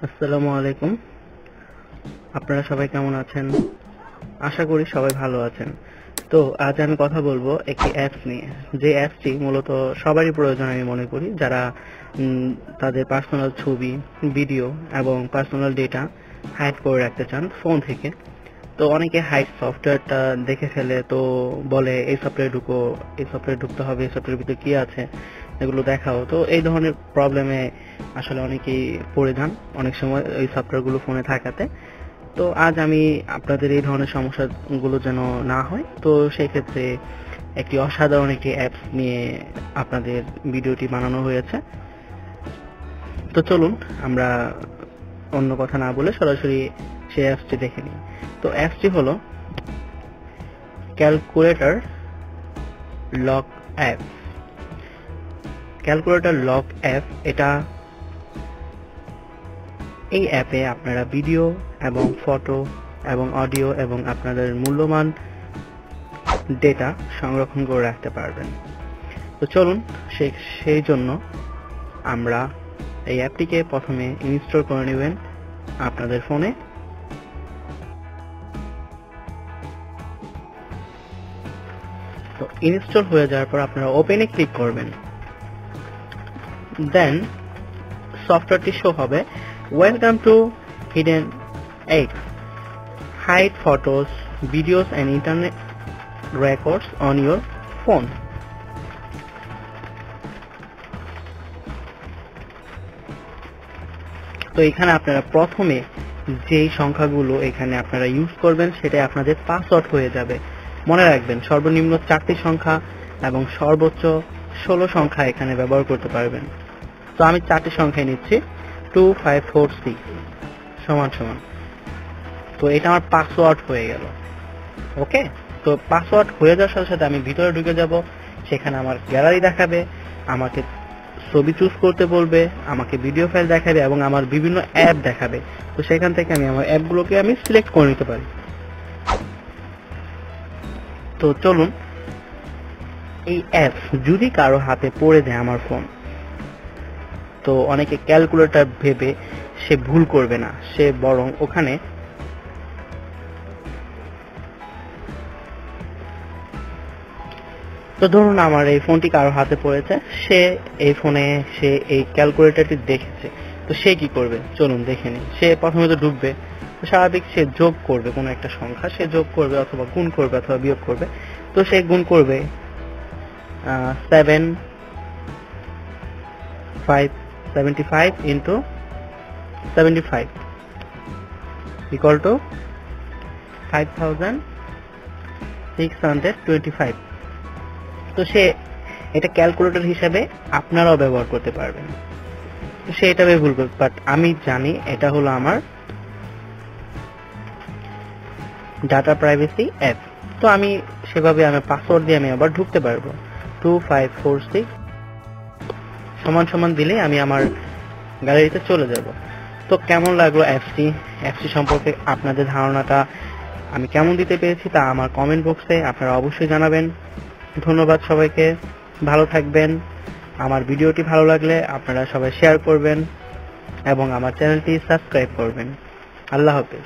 আসসালামু আলাইকুম। আপনারা সবাই কেমন আছেন? আশা করি সবাই ভালো আছেন। তো আজ আমি কথা বলবো একটি অ্যাপস নিয়ে, যে অ্যাপসটি মূলত সবারই প্রয়োজন আমি মনে করি, যারা তাদের পার্সোনাল ছবি, ভিডিও এবং পার্সোনাল ডেটা হাইড করে রাখতে চান ফোন থেকে। তো অনেকে হাইড সফটওয়্যারটা দেখে ফেলে, তো বলে এই সফটওয়্যার ঢুকো, এই সফটওয়্যার ঢুকতে হবে, এই সফটওয়্যারের ভিতরে কি আছে এগুলো দেখাও। তো এই ধরনের প্রবলেমে আসলে অনেকেই পড়ে যান অনেক সময় এই সফটওয়্যারগুলো ফোনে থাকাতে। তো আজ আমি আপনাদের এই ধরনের সমস্যাগুলো যেন না হয়, তো সেই ক্ষেত্রে একটি অসাধারণ একটি অ্যাপস নিয়ে আপনাদের ভিডিওটি বানানো হয়েছে। তো চলুন আমরা অন্য কথা না বলে সরাসরি সেই অ্যাপসটি দেখে নিই। তো অ্যাপসটি হলো calculator lock app. Calculator lock app, এই অ্যাপে আপনারা ভিডিও এবং ফটো এবং অডিও এবং আপনাদের মূল্যবান ডেটা সংরক্ষণ করে রাখতে পারবেন। তো চলুন সেই জন্য আমরা এই অ্যাপটিকে প্রথমে ইনস্টল করে নেবেন আপনাদের ফোনে। তো ইনস্টল হয়ে যাওয়ার পর আপনারা ওপেনে ক্লিক করবেন। দেন সফটওয়্যারটি শো হবে, welcome to hidden X, hide photos, videos and internet records on your phone. তো এখানে আপনারা প্রথমে যেই সংখ্যাগুলো এখানে আপনারা ইউজ করবেন সেটাই আপনাদের পাসওয়ার্ড হয়ে যাবে। মনে রাখবেন সর্বনিম্ন 4টি সংখ্যা এবং সর্বোচ্চ 16 সংখ্যা এখানে ব্যবহার করতে পারবেন। তো আমি 4টি সংখ্যায় নিচ্ছি, 2546 সমান সমান। তো এটা আমার পাসওয়ার্ড হয়ে গেল। ওকে, তো পাসওয়ার্ড হয়ে যাওয়ার সাথে সাথে আমি ভিতরে ঢুকে যাব। সেখানে আমার গ্যালারি দেখাবে, আমাকে ছবি চুজ করতে বলবে, আমাকে ভিডিও ফাইল দেখাবে এবং আমার বিভিন্ন অ্যাপ দেখাবে। তো সেখান থেকে আমি আমার অ্যাপগুলোকে আমি সিলেক্ট করে নিতে পারি। তো চলুন, এই অ্যাপ যদি কারো হাতে পড়ে যায় আমার ফোন, তো অনেকে ক্যালকুলেটর ভেবে সে ভুল করবে না, সে বরং ওখানে তো ধরুন আমার এই ফোনটি কারো হাতে পড়েছে, সে এই ফোনে সে এই ক্যালকুলেটরটি দেখেছে। তো সে কি করবে চলুন দেখে নিই। সে প্রথমে তো ঢুকবে, স্বাভাবিক সে যোগ করবে কোনো একটা সংখ্যা, সে যোগ করবে অথবা গুণ করবে অথবা বিয়োগ করবে। তো সে গুণ করবে 75 into 75 equal to 5625। তো সে এটা ক্যালকুলেটর হিসাবে আপনারাও ব্যবহার করতে পারবেন। তো সে এটা ভুল করবে, বাট আমি জানি এটা হলো আমার ডাটা প্রাইভেসি অ্যাপ। তো আমি সেভাবে আমি পাসওয়ার্ড দিয়ে আমি আবার ঢুকতে পারবো। 2546 সমান সমান দিলে আমি আমার গ্যালারিতে চলে যাব। তো কেমন লাগলো অ্যাপসটি সম্পর্কে আপনাদের ধারণাটা আমি কেমন দিতে পেরেছি তা আমার কমেন্ট বক্সে আপনারা অবশ্যই জানাবেন। ধন্যবাদ সবাইকে, ভালো থাকবেন। আমার ভিডিওটি ভালো লাগলে আপনারা সবাই শেয়ার করবেন এবং আমার চ্যানেলটি সাবস্ক্রাইব করবেন। আল্লাহ হাফেজ।